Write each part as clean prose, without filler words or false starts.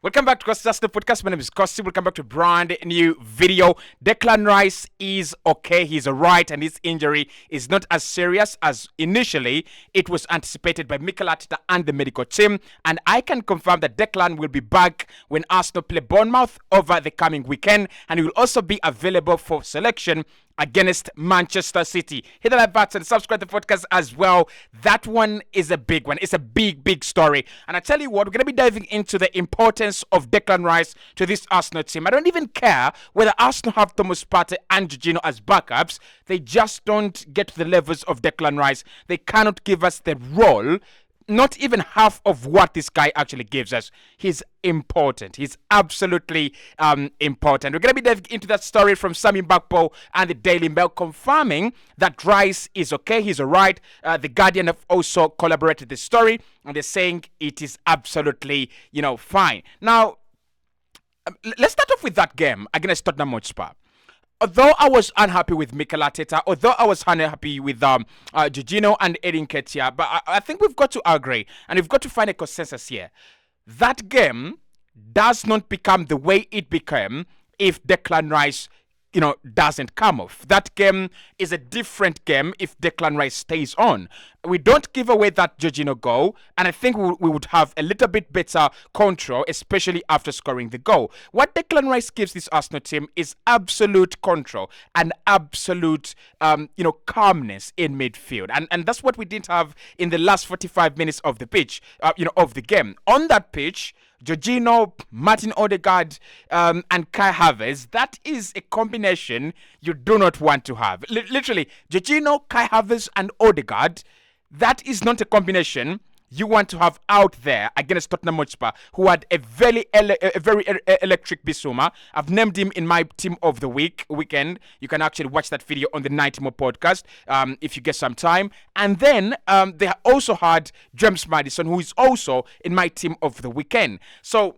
Welcome back to Cossy the podcast. My name is Cossy. Welcome back to a brand new video. Declan Rice is okay. He's alright, and his injury is not as serious as initially it was anticipated by Mikel Arteta and the medical team. And I can confirm that Declan will be back when Arsenal play Bournemouth over the coming weekend, and he will also be available for selection against Manchester City. Hit the like button, subscribe to the podcast as well. That one is a big one. It's a big story. And I tell you what, we're going to be diving into the importance of Declan Rice to this Arsenal team. I don't even care whether Arsenal have Thomas Partey and Jorginho as backups. They just don't get to the levels of Declan Rice. They cannot give us the role, not even half of what this guy actually gives us. He's important. He's absolutely important. We're going to be diving into that story from Sammy Bakpo and the Daily Mail, confirming that Rice is okay. He's all right. The Guardian have also collaborated the story, and they're saying it is absolutely, fine. Now, let's start off with that game against Tottenham Hotspur. Although I was unhappy with Mikel Arteta, although I was unhappy with Jorginho and Eddie Nketiah, but I think we've got to agree and we've got to find a consensus here. That game does not become the way it became if Declan Rice, doesn't come off. That game is a different game if Declan Rice stays on. We don't give away that Jorginho goal, and I think we would have a little bit better control, especially after scoring the goal. What Declan Rice gives this Arsenal team is absolute control and absolute, calmness in midfield, and that's what we didn't have in the last 45 minutes of the pitch, of the game. On that pitch, Jorginho, Martin Odegaard, and Kai Havertz, that is a combination you do not want to have. Literally, Jorginho, Kai Havertz, and Odegaard, that is not a combination you want to have out there against Tottenham Hotspur, who had a very electric Bissouma. I've named him in my team of the weekend. You can actually watch that video on the Night More podcast if you get some time. And then they also had James Maddison, who is also in my team of the weekend. So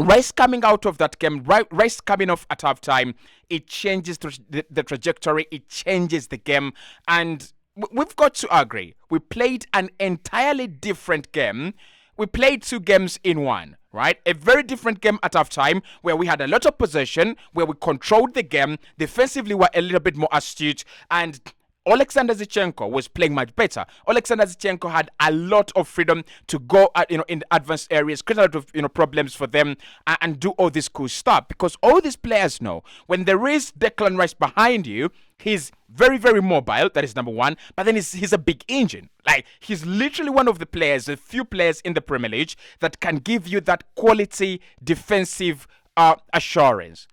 Rice coming out of that game, Rice coming off at halftime, it changes the trajectory, it changes the game, and we've got to agree. We played an entirely different game. We played two games in one, right? A very different game at halftime where we had a lot of possession, where we controlled the game. Defensively, we're a little bit more astute, and Alexander Zinchenko was playing much better. Alexander Zinchenko had a lot of freedom to go in the advanced areas, create a lot of problems for them, and do all this cool stuff. Because all these players know when there is Declan Rice behind you, he's very mobile. That is number one. But then he's a big engine. Like, he's literally one of the few players in the Premier League that can give you that quality defensive assurance.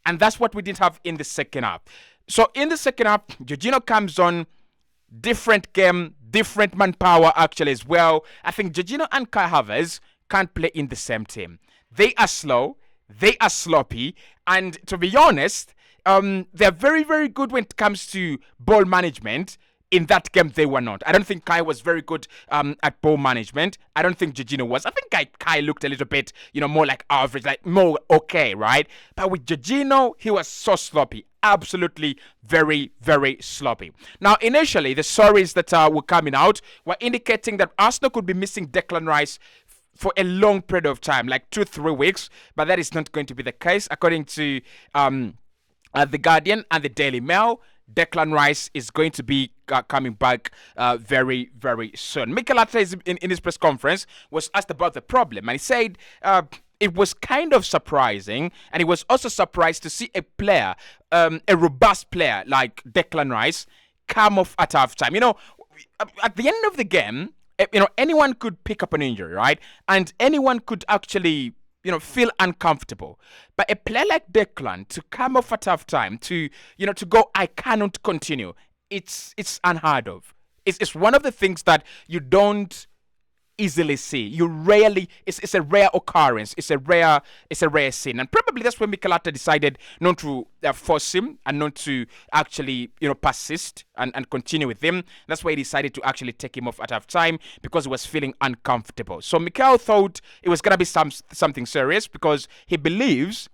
And that's what we didn't have in the second half. So in the second half, Jorginho comes on, different game, different manpower actually as well. I think Jorginho and Kai Havertz can't play in the same team. They are slow, they are sloppy, and to be honest, they're very good when it comes to ball management. In that game, they were not. I don't think Kai was very good at ball management. I don't think Jorginho was. I think Kai looked a little bit, more like average, like more okay, right? But with Jorginho, he was so sloppy. Absolutely very sloppy. Now, initially, the stories that were coming out were indicating that Arsenal could be missing Declan Rice for a long period of time, like 2-3 weeks. But that is not going to be the case. According to The Guardian and the Daily Mail, Declan Rice is going to be coming back very soon. Mikel Arteta in his press conference was asked about the problem, and he said it was kind of surprising, and he was also surprised to see a player, a robust player like Declan Rice, come off at halftime. At the end of the game, anyone could pick up an injury, right? And anyone could actually feel uncomfortable. But a player like Declan to come off at halftime, to go, I cannot continue. It's unheard of. It's one of the things that you don't easily see. You rarely. It's a rare occurrence. It's a rare scene, and probably that's when Mikel Arteta decided not to force him and not to actually persist and continue with him. That's why he decided to actually take him off at halftime, because he was feeling uncomfortable. So Mikel thought it was gonna be something serious, because he believes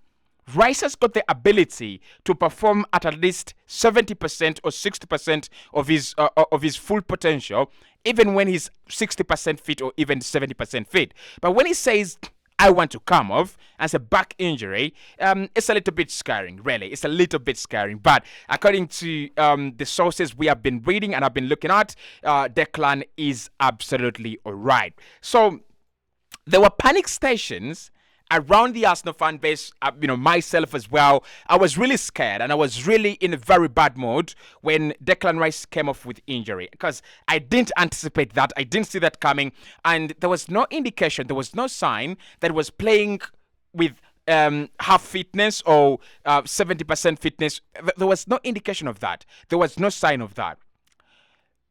Rice has got the ability to perform at least 70% or 60% of his full potential, even when he's 60% fit or even 70% fit. But when he says, I want to come off as a back injury. It's a little bit scaring, really. It's a little bit scaring. But according to the sources we have been reading and I've been looking at, Declan is absolutely all right. So there were panic stations around the Arsenal fan base, myself as well. I was really scared and I was really in a very bad mood when Declan Rice came off with injury because I didn't anticipate that. I didn't see that coming. And there was no indication, there was no sign that he was playing with half fitness or 70% fitness. There was no indication of that. There was no sign of that.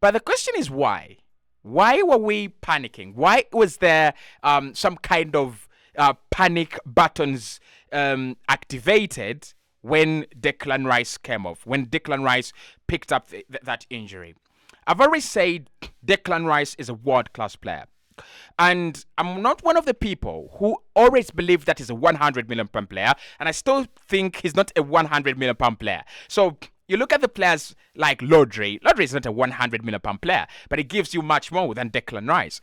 But the question is why? Why were we panicking? Why was there some kind of panic buttons activated when Declan Rice came off, when Declan Rice picked up that injury? I've already said Declan Rice is a world-class player. And I'm not one of the people who always believe that he's a 100 million pound player. And I still think he's not a 100 million pound player. So you look at the players like Rodri. Rodri is not a 100 million pound player, but he gives you much more than Declan Rice.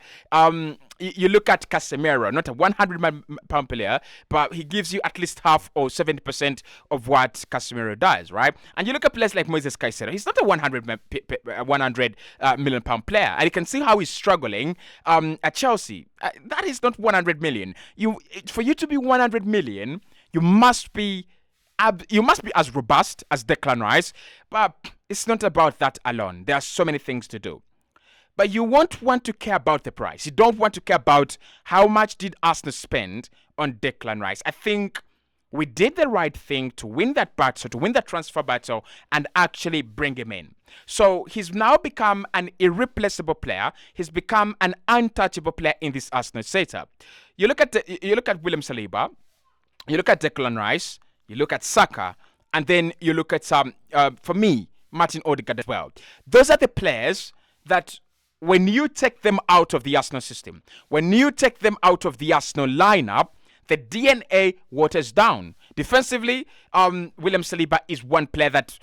You look at Casemiro, not a 100 million pound player, but he gives you at least half or 70% of what Casemiro does, right? And you look at players like Moises Caicedo. He's not a 100 million pound player, and you can see how he's struggling at Chelsea. That is not 100 million. For you to be 100 million, you must be as robust as Declan Rice, but it's not about that alone. There are so many things to do. But you won't want to care about the price. You don't want to care about how much did Arsenal spend on Declan Rice. I think we did the right thing to win that battle, to win that transfer battle, and actually bring him in. So he's now become an irreplaceable player. He's become an untouchable player in this Arsenal setup. You look at William Saliba, you look at Declan Rice, you look at Saka, and then you look at, for me, Martin Odegaard as well. Those are the players that when you take them out of the Arsenal system, when you take them out of the Arsenal lineup, the DNA waters down. Defensively, William Saliba is one player that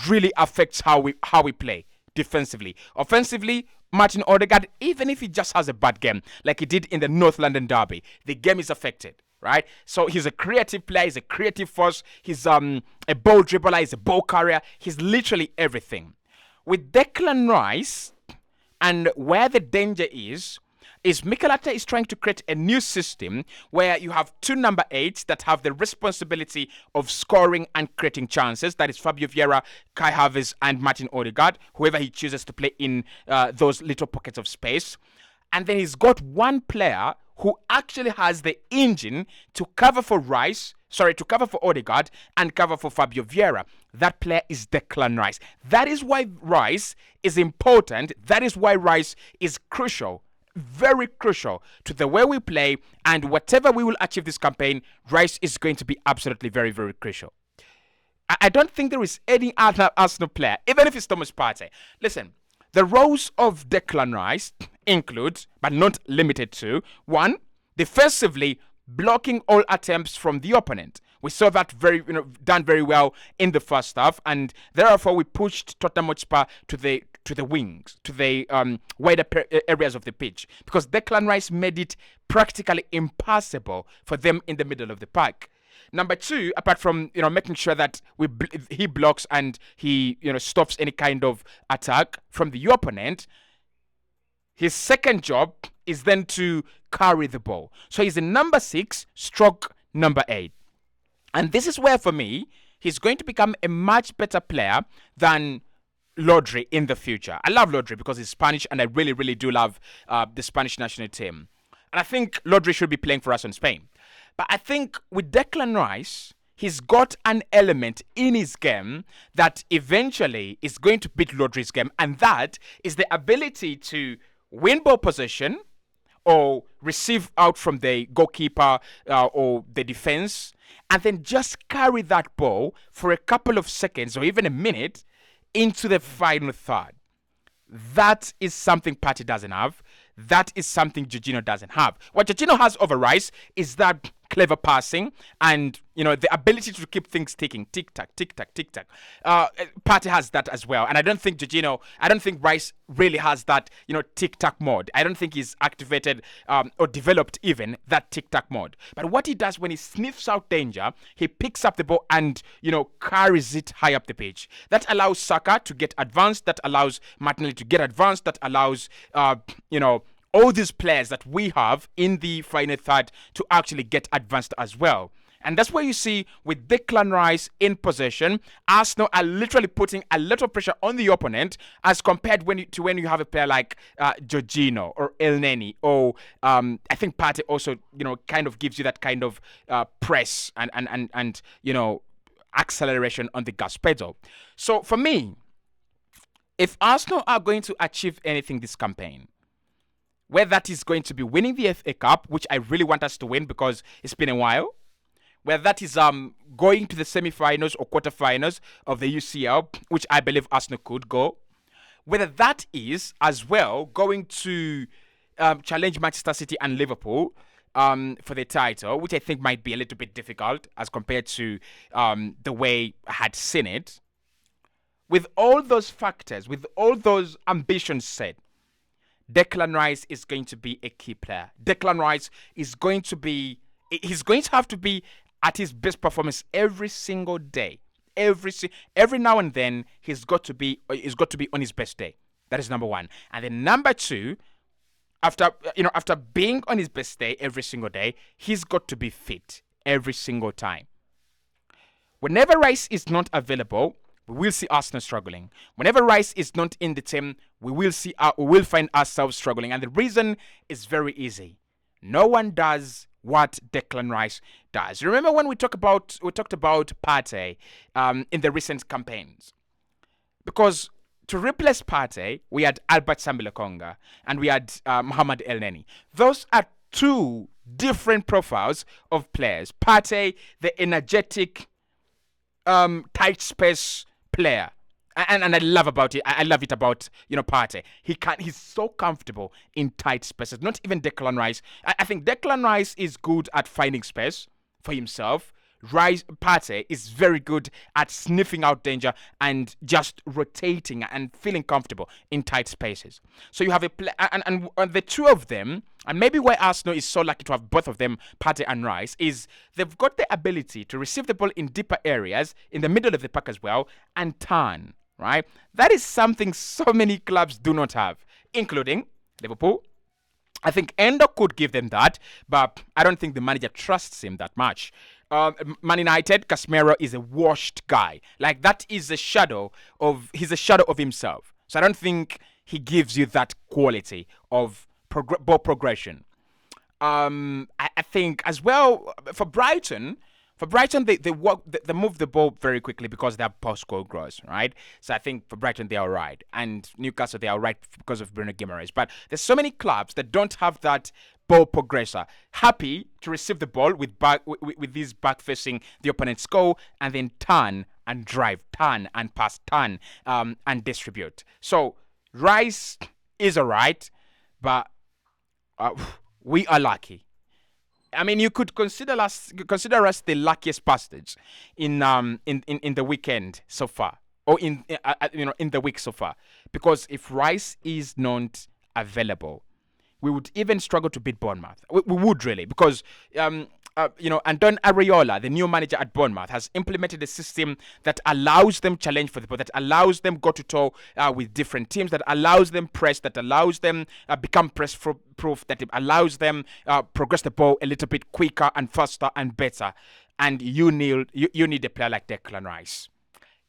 really affects how we play defensively. Offensively, Martin Odegaard, even if he just has a bad game, like he did in the North London derby, the game is affected. Right? So he's a creative player, he's a creative force, he's a ball dribbler, he's a ball carrier, he's literally everything. With Declan Rice, and where the danger is Mikel Arteta is trying to create a new system where you have two number 8s that have the responsibility of scoring and creating chances. That is Fabio Vieira, Kai Havertz, and Martin Odegaard, whoever he chooses to play in those little pockets of space. And then he's got one player who actually has the engine to cover for Odegaard and cover for Fabio Vieira. That player is Declan Rice. That is why Rice is important. That is why Rice is crucial, very crucial to the way we play, and whatever we will achieve this campaign, Rice is going to be absolutely very, very crucial. I don't think there is any other Arsenal player, even if it's Thomas Partey. Listen, the roles of Declan Rice include, but not limited to, 1, defensively blocking all attempts from the opponent. We saw that done very well in the first half, and therefore we pushed Tottenham Hotspur to the wings, to the wider areas of the pitch, because Declan Rice made it practically impossible for them in the middle of the park. Number 2, apart from making sure that he blocks and he stops any kind of attack from the opponent, his second job is then to carry the ball. So he's a number 6 stroke number 8. And this is where, for me, he's going to become a much better player than Rodri in the future. I love Rodri because he's Spanish, and I really, really do love the Spanish national team. And I think Rodri should be playing for us in Spain. But I think with Declan Rice, he's got an element in his game that eventually is going to beat Rodri's game, and that is the ability to win ball possession or receive out from the goalkeeper or the defense, and then just carry that ball for a couple of seconds or even a minute into the final third. That is something Partey doesn't have. That is something Jorginho doesn't have. What Jorginho has over Rice is that clever passing, and the ability to keep things ticking, tick tack, tick tack, tick tack. Partey has that as well, and I don't think Rice really has that tick tack mode. I don't think he's activated or developed even that tick tack mode. But what he does when he sniffs out danger, he picks up the ball and carries it high up the pitch. That allows Saka to get advanced. That allows Martinelli to get advanced. That allows all these players that we have in the final third to actually get advanced as well. And that's where you see with Declan Rice in possession, Arsenal are literally putting a lot of pressure on the opponent as compared to when you have a player like Jorginho or El Neni, or I think Partey also kind of gives you that kind of press and acceleration on the gas pedal. So for me, if Arsenal are going to achieve anything this campaign, whether that is going to be winning the FA Cup, which I really want us to win because it's been a while, whether that is going to the semi-finals or quarter-finals of the UCL, which I believe Arsenal could go, whether that is as well going to challenge Manchester City and Liverpool for the title, which I think might be a little bit difficult as compared to the way I had seen it. With all those factors, with all those ambitions set, Declan Rice is going to be a key player. Declan Rice is going to have to be at his best performance every single day. Every now and then he's got to be on his best day. That is number one. And then number two, after being on his best day every single day, he's got to be fit every single time. Whenever Rice is not available, we will see Arsenal struggling. Whenever Rice is not in the team, we will find ourselves struggling. And the reason is very easy. No one does what Declan Rice does. Remember when we talked about Partey in the recent campaigns? Because to replace Partey, we had Albert Sambi-Lokonga and we had Mohamed El Neni. Those are two different profiles of players. Partey, the energetic, tight space player, and I love about it. I love it about Partey. He's so comfortable in tight spaces. Not even Declan Rice. I think Declan Rice is good at finding space for himself. Partey is very good at sniffing out danger and just rotating and feeling comfortable in tight spaces. So you have a and the two of them, and maybe why Arsenal is so lucky to have both of them, Partey and Rice, is they've got the ability to receive the ball in deeper areas, in the middle of the park as well, and turn, right? That is something so many clubs do not have, including Liverpool. I think Endo could give them that, but I don't think the manager trusts him that much. Man United, Casemiro is a washed guy. Like, that is he's a shadow of himself. So I don't think he gives you that quality of ball progression. I think as well for Brighton, they move the ball very quickly because they have post-goal growers, right? So I think for Brighton, they're all right. And Newcastle, they're all right because of Bruno Guimaraes. But there's so many clubs that don't have that ball progressor. Happy to receive the ball with these back facing the opponent's goal and then turn and drive, turn and pass, turn and distribute. So Rice is all right, but we are lucky. I mean, you could consider us the luckiest bastards in the weekend so far, or in the week so far, because if Rice is not available, we would even struggle to beat Bournemouth. We would really, because Anton Areola, the new manager at Bournemouth, has implemented a system that allows them challenge for the ball, that allows them go to toe with different teams, that allows them press, that allows them become press-proof, that allows them progress the ball a little bit quicker and faster and better. And you need a player like Declan Rice.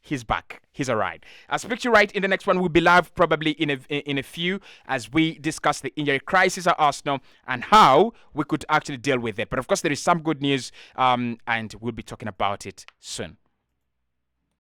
He's back. He's all right. I'll speak to you right in the next one. We'll be live probably in a few as we discuss the injury crisis at Arsenal and how we could actually deal with it. But of course, there is some good news and we'll be talking about it soon.